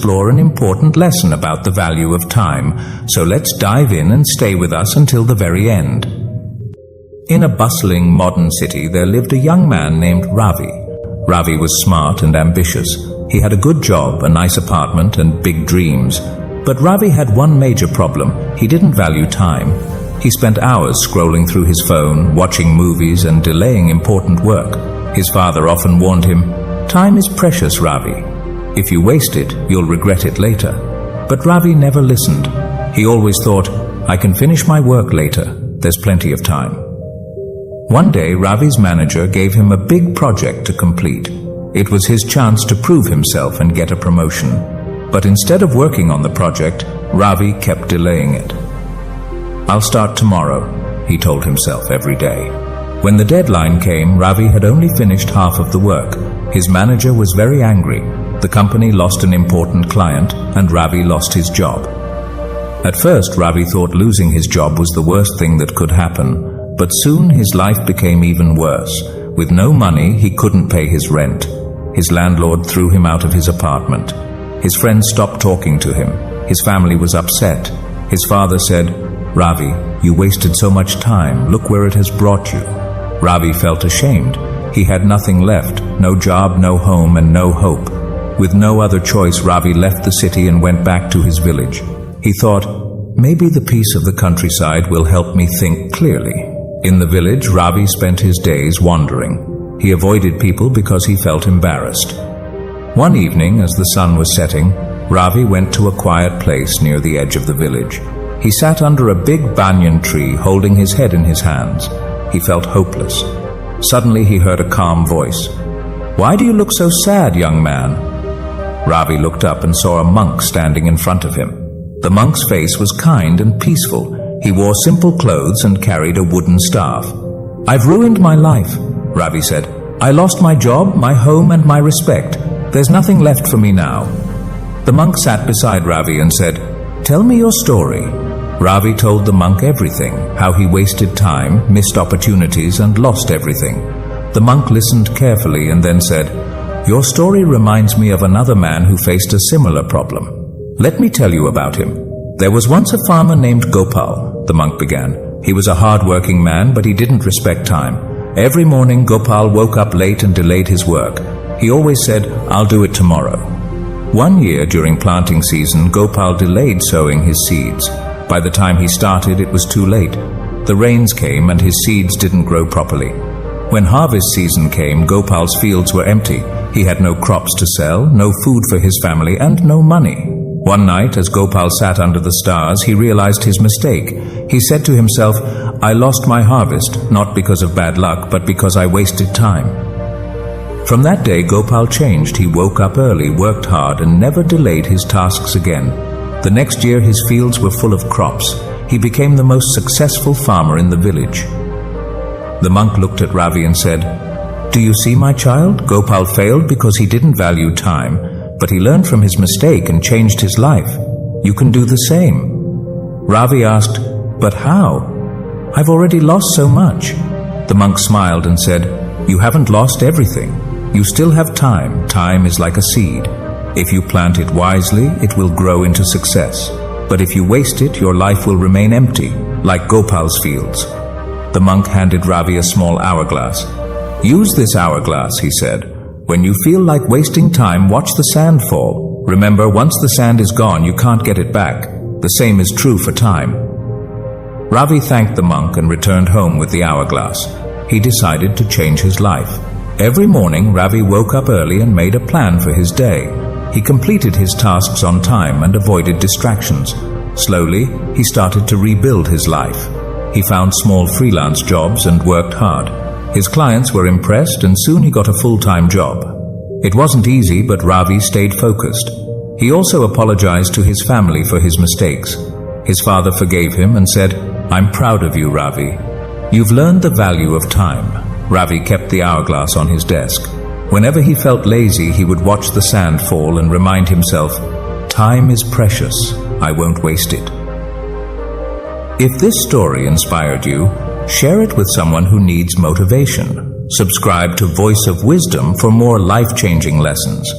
explore an important lesson about the value of time, so let's dive in and stay with us until the very end. In a bustling modern city, there lived a young man named Ravi. Ravi was smart and ambitious. He had a good job, a nice apartment, and big dreams. But Ravi had one major problem. He didn't value time. He spent hours scrolling through his phone, watching movies, and delaying important work. His father often warned him, "Time is precious, Ravi. If you waste it, you'll regret it later." But Ravi never listened. He always thought, "I can finish my work later. There's plenty of time." One day, Ravi's manager gave him a big project to complete. It was his chance to prove himself and get a promotion. But instead of working on the project, Ravi kept delaying it. "I'll start tomorrow," he told himself every day. When the deadline came, Ravi had only finished half of the work. His manager was very angry. The company lost an important client, and Ravi lost his job. At first, Ravi thought losing his job was the worst thing that could happen, but soon his life became even worse. With no money, he couldn't pay his rent. His landlord threw him out of his apartment. His friends stopped talking to him. His family was upset. His father said, "Ravi, you wasted so much time. Look where it has brought you." Ravi felt ashamed. He had nothing left, no job, no home, and no hope. With no other choice, Ravi left the city and went back to his village. He thought, "Maybe the peace of the countryside will help me think clearly." In the village, Ravi spent his days wandering. He avoided people because he felt embarrassed. One evening, as the sun was setting, Ravi went to a quiet place near the edge of the village. He sat under a big banyan tree, holding his head in his hands. He felt hopeless. Suddenly he heard a calm voice. "Why do you look so sad, young man?" Ravi looked up and saw a monk standing in front of him. The monk's face was kind and peaceful. He wore simple clothes and carried a wooden staff. "I've ruined my life," Ravi said. "I lost my job, my home, and my respect. There's nothing left for me now." The monk sat beside Ravi and said, "Tell me your story." Ravi told the monk everything, how he wasted time, missed opportunities, and lost everything. The monk listened carefully and then said, "Your story reminds me of another man who faced a similar problem. Let me tell you about him. There was once a farmer named Gopal," the monk began. "He was a hard-working man, but he didn't respect time. Every morning, Gopal woke up late and delayed his work. He always said, 'I'll do it tomorrow.' One year during planting season, Gopal delayed sowing his seeds. By the time he started, it was too late. The rains came and his seeds didn't grow properly. When harvest season came, Gopal's fields were empty. He had no crops to sell, no food for his family, and no money. One night, as Gopal sat under the stars, he realized his mistake. He said to himself, "I lost my harvest, not because of bad luck, but because I wasted time." From that day, Gopal changed. He woke up early, worked hard, and never delayed his tasks again. The next year, his fields were full of crops. He became the most successful farmer in the village. The monk looked at Ravi and said, "Do you see, my child? Gopal failed because he didn't value time, but he learned from his mistake and changed his life. You can do the same." Ravi asked, "But how? I've already lost so much." The monk smiled and said, "You haven't lost everything. You still have time. Time is like a seed. If you plant it wisely, it will grow into success. But if you waste it, your life will remain empty, like Gopal's fields." The monk handed Ravi a small hourglass. "Use this hourglass," he said. "When you feel like wasting time, watch the sand fall. Remember, once the sand is gone, you can't get it back. The same is true for time." Ravi thanked the monk and returned home with the hourglass. He decided to change his life. Every morning, Ravi woke up early and made a plan for his day. He completed his tasks on time and avoided distractions. Slowly, he started to rebuild his life. He found small freelance jobs and worked hard. His clients were impressed, and soon he got a full-time job. It wasn't easy, but Ravi stayed focused. He also apologized to his family for his mistakes. His father forgave him and said, "I'm proud of you, Ravi. You've learned the value of time." Ravi kept the hourglass on his desk. Whenever he felt lazy, he would watch the sand fall and remind himself, "Time is precious. I won't waste it." If this story inspired you, share it with someone who needs motivation. Subscribe to Voice of Wisdom for more life-changing lessons.